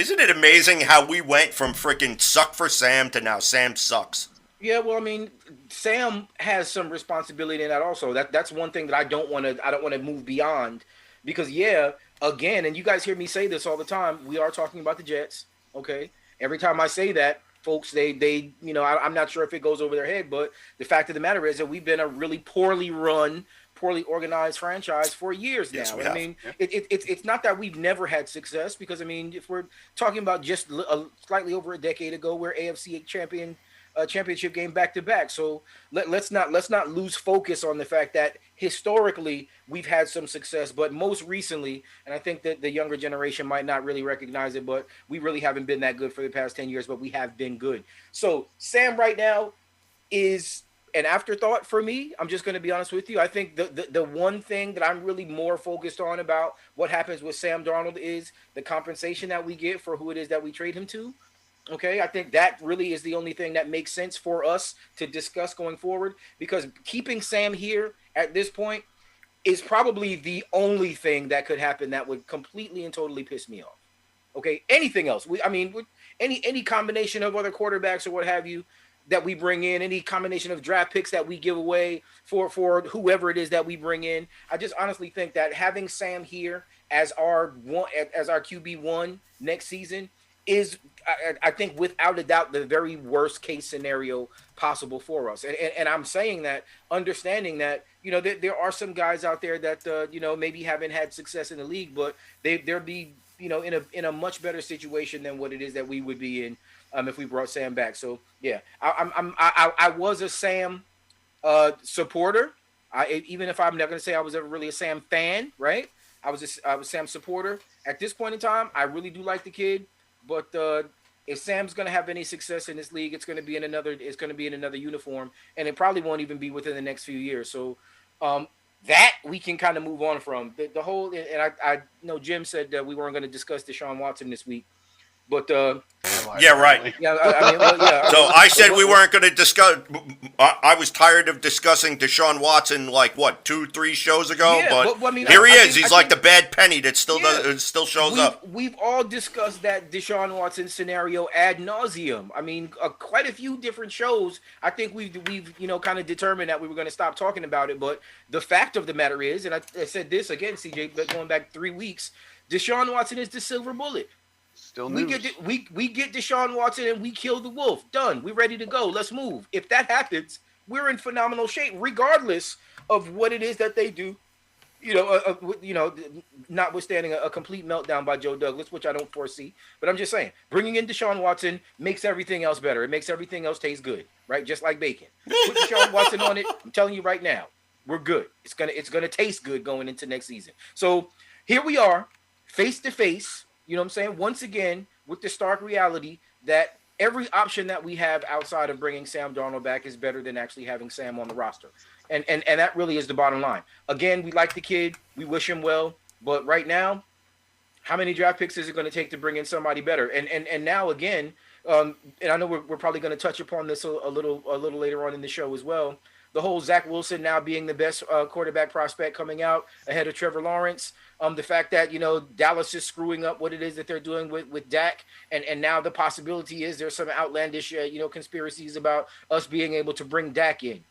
Isn't it amazing how we went from freaking suck for Sam to now Sam sucks? Yeah, well, I mean, Sam has some responsibility in that also. That's one thing that I don't want to move beyond because yeah, again, and you guys hear me say this all the time, we are talking about the Jets, okay? Every time I say that, folks, they I'm not sure if it goes over their head, but the fact of the matter is that we've been a really poorly run, poorly organized franchise for years Yes, now. we And I have. mean, it's not that we've never had success because I mean, if we're talking about just slightly over a decade ago, we're AFC champion championship game back to back. So let's not lose focus on the fact that historically we've had some success, but most recently, and I think that the younger generation might not really recognize it, but we really haven't been that good for the past 10 years. But we have been good. So Sam right now is an afterthought for me. I'm just going to be honest with you. I think the one thing that I'm really more focused on about what happens with Sam Darnold is the compensation that we get for who it is that we trade him to. Okay, I think that really is the only thing that makes sense for us to discuss going forward because keeping Sam here at this point is probably the only thing that could happen that would completely and totally piss me off. Okay, anything else? I mean, any combination of other quarterbacks or what have you that we bring in, any combination of draft picks that we give away for whoever it is that we bring in. I just honestly think that having Sam here as our one as our QB1 next season is I think without a doubt the very worst case scenario possible for us. And I'm saying that understanding that there are some guys out there that maybe haven't had success in the league, but they'll be in a much better situation than what it is that we would be in if we brought Sam back. So yeah, I was a Sam supporter. Even if I'm not going to say I was ever really a Sam fan, right? I was Sam supporter. At this point in time, I really do like the kid, but if Sam's going to have any success in this league, it's going to be in another uniform, and it probably won't even be within the next few years. So that we can kind of move on from the whole. And I know Jim said that we weren't going to discuss Deshaun Watson this week, but I lied, Yeah, by the right. way. yeah, I mean, well, yeah. So I said we What, weren't going to discuss. I was tired of discussing Deshaun Watson like what 2, 3 shows ago, yeah, but but I mean, here he is. I He's like think the bad penny that still yeah. does still shows We've up. we've all discussed that Deshaun Watson scenario ad nauseum. I mean, quite a few different shows. I think we've kind of determined that we were going to stop talking about it. But the fact of the matter is, and I said this again, CJ, but going back 3 weeks, Deshaun Watson is the silver bullet. Still We news. get we get Deshaun Watson and we kill the wolf. Done. We're ready to go. Let's move. If that happens, we're in phenomenal shape, regardless of what it is that they do. Notwithstanding a complete meltdown by Joe Douglas, which I don't foresee. But I'm just saying, bringing in Deshaun Watson makes everything else better. It makes everything else taste good, right? Just like bacon. Put Deshaun Watson on it. I'm telling you right now, we're good. It's gonna taste good going into next season. So here we are, face to face. You know what I'm saying? Once again, with the stark reality that every option that we have outside of bringing Sam Darnold back is better than actually having Sam on the roster. And that really is the bottom line. Again, we like the kid. We wish him well. But right now, how many draft picks is it going to take to bring in somebody better? And now again, and I know we're probably going to touch upon this a little later on in the show as well. The whole Zach Wilson now being the best quarterback prospect coming out ahead of Trevor Lawrence. The fact that Dallas is screwing up what it is that they're doing with Dak, and now the possibility is there's some outlandish conspiracies about us being able to bring Dak in.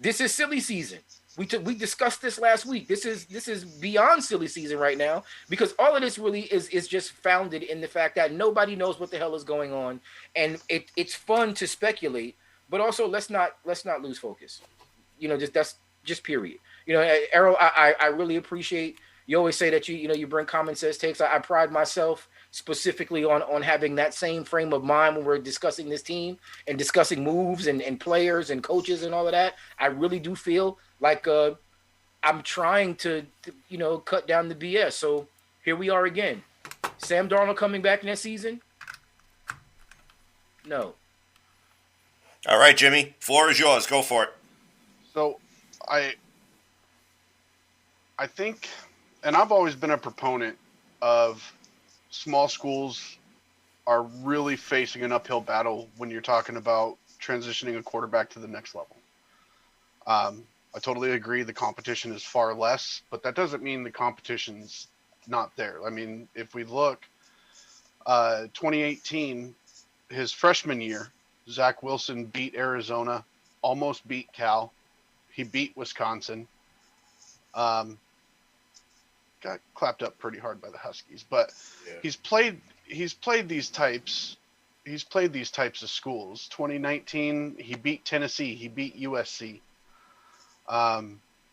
This is silly season. We discussed this last week. This is beyond silly season right now because all of this really is just founded in the fact that nobody knows what the hell is going on, and it's fun to speculate, but also let's not lose focus. Just that's just period. Errol, I really appreciate you always say that you bring common sense takes. I pride myself specifically on having that same frame of mind when we're discussing this team and discussing moves and players and coaches and all of that. I really do feel like I'm trying to cut down the BS. So here we are again. Sam Darnold coming back next season? No. All right, Jimmy, floor is yours. Go for it. So I I think, and I've always been a proponent of small schools are really facing an uphill battle when you're talking about transitioning a quarterback to the next level. I totally agree the competition is far less, but that doesn't mean the competition's not there. I mean, if we look, 2018, his freshman year, Zach Wilson beat Arizona, almost beat Cal. He beat Wisconsin. Got clapped up pretty hard by the Huskies, but Yeah. he's played these types of schools. 2019, he beat Tennessee, he beat USC.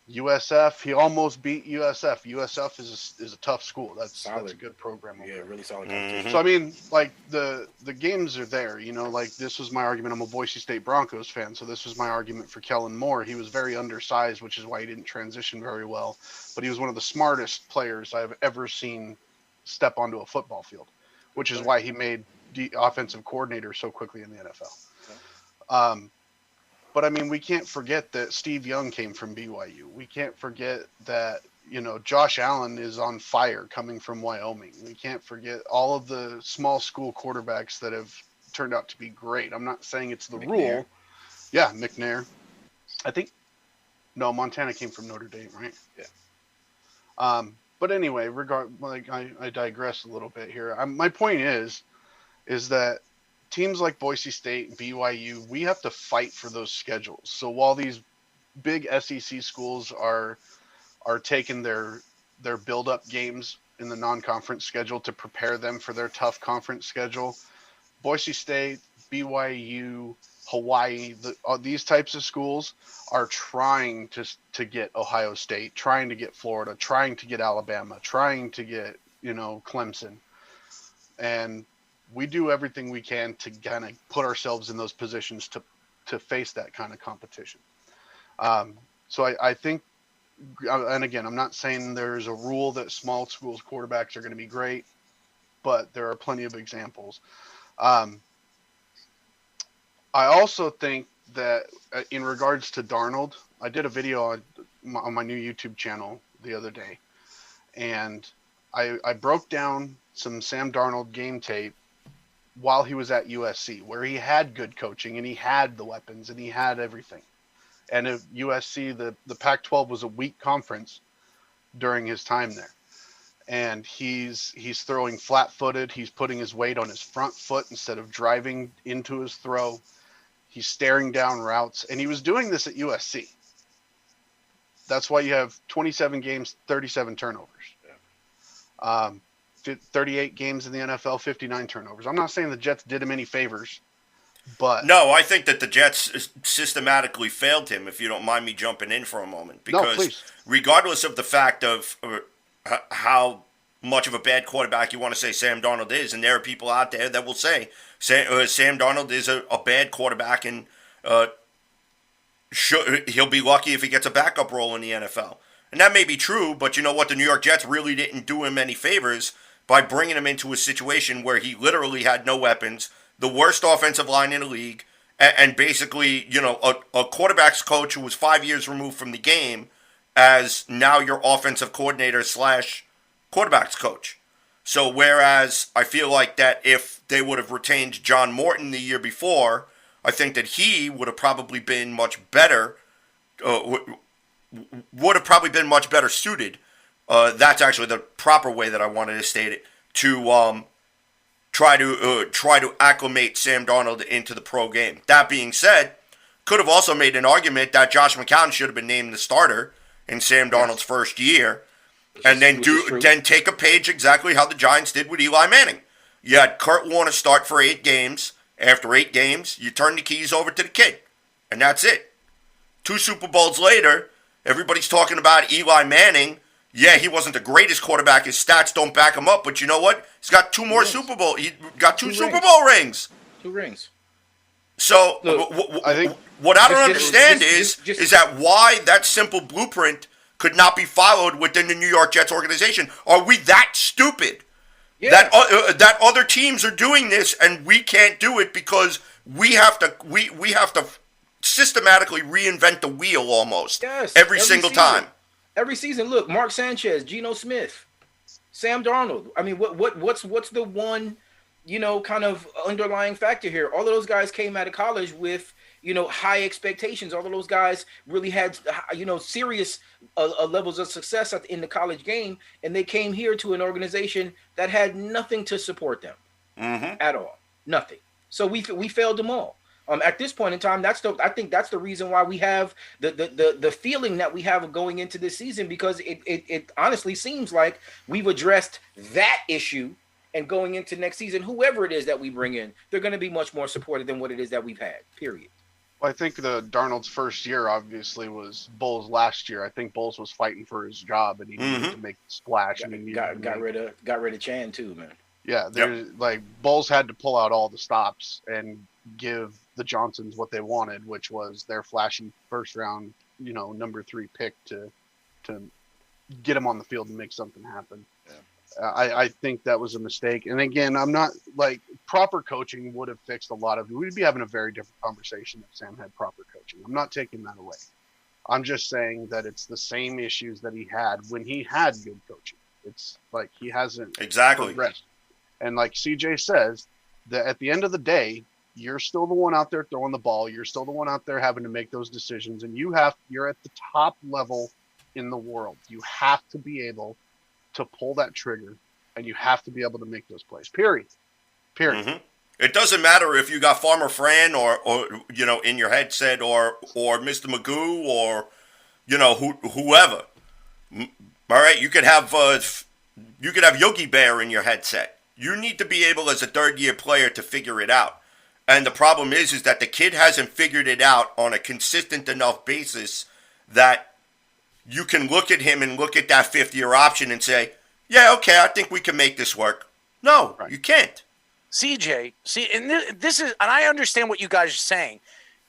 USF, he almost beat USF. USF is a tough school. That's a good program. Yeah, really solid competition. So I mean, like the games are there. Like this was my argument. I'm a Boise State Broncos fan, so this was my argument for Kellen Moore. He was very undersized, which is why he didn't transition very well. But he was one of the smartest players I've ever seen step onto a football field, which is why he made the offensive coordinator so quickly in the NFL. But I mean, we can't forget that Steve Young came from BYU. We can't forget that, Josh Allen is on fire coming from Wyoming. We can't forget all of the small school quarterbacks that have turned out to be great. I'm not saying it's the rule. Yeah, McNair. I think, no, Montana came from Notre Dame, right? Yeah. But anyway, I digress a little bit here. My point is that teams like Boise State and BYU, we have to fight for those schedules. So while these big SEC schools are taking their build-up games in the non-conference schedule to prepare them for their tough conference schedule, Boise State, BYU, Hawaii, these types of schools are trying to get Ohio State, trying to get Florida, trying to get Alabama, trying to get, Clemson. And we do everything we can to kind of put ourselves in those positions to face that kind of competition. So I think, and again, I'm not saying there's a rule that small schools quarterbacks are going to be great, but there are plenty of examples. I also think that in regards to Darnold, I did a video on my new YouTube channel the other day, and I broke down some Sam Darnold game tape while he was at USC, where he had good coaching and he had the weapons and he had everything. And at USC, the Pac-12 was a weak conference during his time there. And he's throwing flat-footed. He's putting his weight on his front foot instead of driving into his throw. He's staring down routes. And he was doing this at USC. That's why you have 27 games, 37 turnovers. Yeah. 38 games in the NFL, 59 turnovers. I'm not saying the Jets did him any favors, but... No, I think that the Jets systematically failed him, if you don't mind me jumping in for a moment. Because regardless of the fact of how much of a bad quarterback you want to say Sam Darnold is, and there are people out there that will say Sam Darnold is a bad quarterback and he'll be lucky if he gets a backup role in the NFL. And that may be true, but you know what? The New York Jets really didn't do him any favors by bringing him into a situation where he literally had no weapons, the worst offensive line in the league, and basically, a quarterback's coach who was 5 years removed from the game as now your offensive coordinator / quarterback's coach. So whereas I feel like that if they would have retained John Morton the year before, I think that he would have probably been much better, suited. That's actually the proper way that I wanted to state it, to try to acclimate Sam Darnold into the pro game. That being said, could have also made an argument that Josh McCown should have been named the starter in Sam Darnold's first year, and then take a page exactly how the Giants did with Eli Manning. You had Kurt Warner start for 8 games. After 8 games, you turn the keys over to the kid, and that's it. 2 Super Bowls later, everybody's talking about Eli Manning. Yeah, he wasn't the greatest quarterback. His stats don't back him up. But you know what? He's got 2 more Super Bowl. He got 2 Super Bowl rings. 2 rings. So Look, what I don't understand is that why that simple blueprint could not be followed within the New York Jets organization. Are we that stupid? Yeah. That other teams are doing this and we can't do it because we have to systematically reinvent the wheel almost every single time. Every season, look, Mark Sanchez, Geno Smith, Sam Darnold. I mean, what's the one, kind of underlying factor here? All of those guys came out of college with, high expectations. All of those guys really had, serious levels of success in the college game, and they came here to an organization that had nothing to support them. at all. Nothing. So we failed them all. At this point in time, I think that's the reason why we have the feeling that we have going into this season, because it honestly seems like we've addressed that issue, and going into next season, whoever it is that we bring in, they're going to be much more supportive than what it is that we've had. Period. Well, I think the Darnold's first year obviously was Bowles' last year. I think Bowles was fighting for his job, and he needed to make the splash. Got rid of Chan too, man. Yeah, like Bowles had to pull out all the stops and give the Johnsons what they wanted, which was their flashy first round, number 3 pick to get them on the field and make something happen. Yeah. I think that was a mistake. And again, I'm not like proper coaching would have fixed a lot of it. We'd be having a very different conversation if Sam had proper coaching. I'm not taking that away. I'm just saying that it's the same issues that he had when he had good coaching. It's like he hasn't progressed. And like CJ says, that at the end of the day, you're still the one out there throwing the ball. You're still the one out there having to make those decisions. And you're at the top level in the world. You have to be able to pull that trigger, and you have to be able to make those plays. Period. Mm-hmm. It doesn't matter if you got Farmer Fran or in your headset or Mr. Magoo or whoever. All right, you could have Yogi Bear in your headset. You need to be able as a third-year player to figure it out. And the problem is that the kid hasn't figured it out on a consistent enough basis that you can look at him and look at that fifth-year option and say, yeah, okay, I think we can make this work. No, right. You can't. CJ, and this is, and I understand what you guys are saying.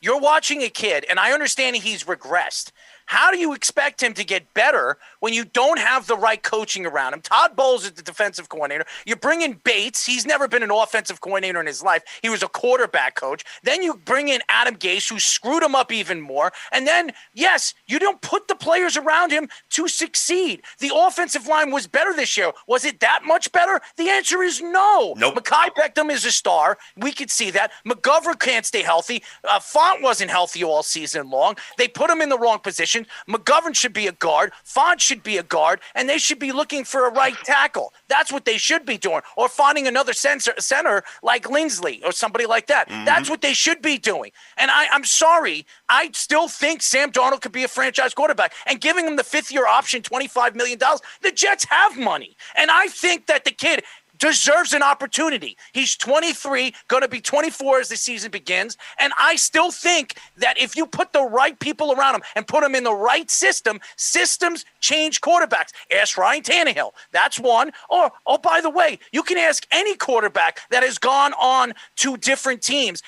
You're watching a kid, and I understand he's regressed. How do you expect him to get better when you don't have the right coaching around him? Todd Bowles is the defensive coordinator. You bring in Bates. He's never been an offensive coordinator in his life. He was a quarterback coach. Then you bring in Adam Gase, who screwed him up even more. And then, yes, you don't put the players around him to succeed. The offensive line was better this year. Was it that much better? The answer is no. Nope. Mekhi Beckham is a star. We could see that. McGovern can't stay healthy. Font wasn't healthy all season long. They put him in the wrong position. McGovern should be a guard. Font should be a guard, and they should be looking for a right tackle. That's what they should be doing, or finding another center like Lindsley or somebody like that. Mm-hmm. That's what they should be doing. And I'm sorry, I still think Sam Darnold could be a franchise quarterback. And giving him the fifth-year option, $25 million, the Jets have money. And I think that the kid deserves an opportunity. He's 23, going to be 24 as the season begins. And I still think that if you put the right people around him and put him in the right system, systems change quarterbacks. Ask Ryan Tannehill. That's one. Or, oh, by the way, you can ask any quarterback that has gone on to different teams.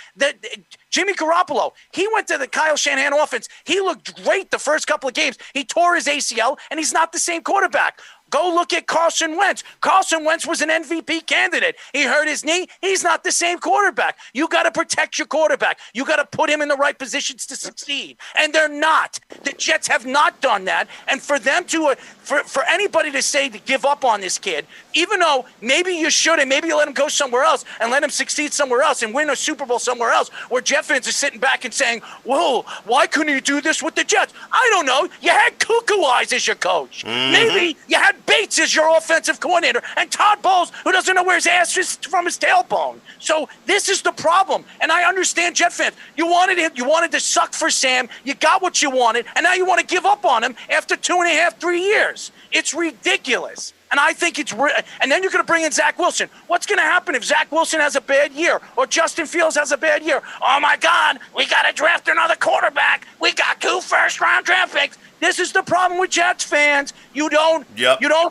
Jimmy Garoppolo, he went to the Kyle Shanahan offense. He looked great the first couple of games. He tore his ACL, and he's not the same quarterback. Go look at Carson Wentz. Carson Wentz was an MVP candidate. He hurt his knee. He's not the same quarterback. You got to protect your quarterback. You got to put him in the right positions to succeed. And they're not. The Jets have not done that. And for them to, for anybody to say to give up on this kid, even though maybe you should and maybe you let him go somewhere else and let him succeed somewhere else and win a Super Bowl somewhere else, where Jet fans are sitting back and saying, whoa, why couldn't you do this with the Jets? I don't know. You had Cuckoo Eyes as your coach. Mm-hmm. Maybe you had Bates is your offensive coordinator, and Todd Bowles, who doesn't know where his ass is from his tailbone. So this is the problem, and I understand Jet fans. You wanted to suck for Sam. You got what you wanted, and now you want to give up on him after 2.5, 3 years. It's ridiculous. And I think and then you're going to bring in Zach Wilson. What's going to happen if Zach Wilson has a bad year or Justin Fields has a bad year? Oh, my God, we got to draft another quarterback. We got 2 first-round draft picks. This is the problem with Jets fans. You don't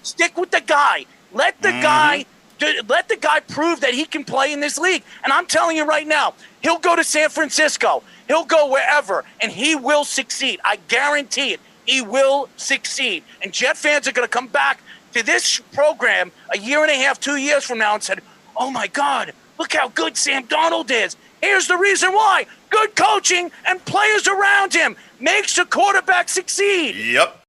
stick with the guy. Let the guy prove that he can play in this league. And I'm telling you right now, he'll go to San Francisco. He'll go wherever, and he will succeed. I guarantee it. He will succeed. And Jet fans are going to come back to this program a year and a half, 2 years from now and said, oh, my God, look how good Sam Darnold is. Here's the reason why. Good coaching and players around him makes a quarterback succeed. Yep.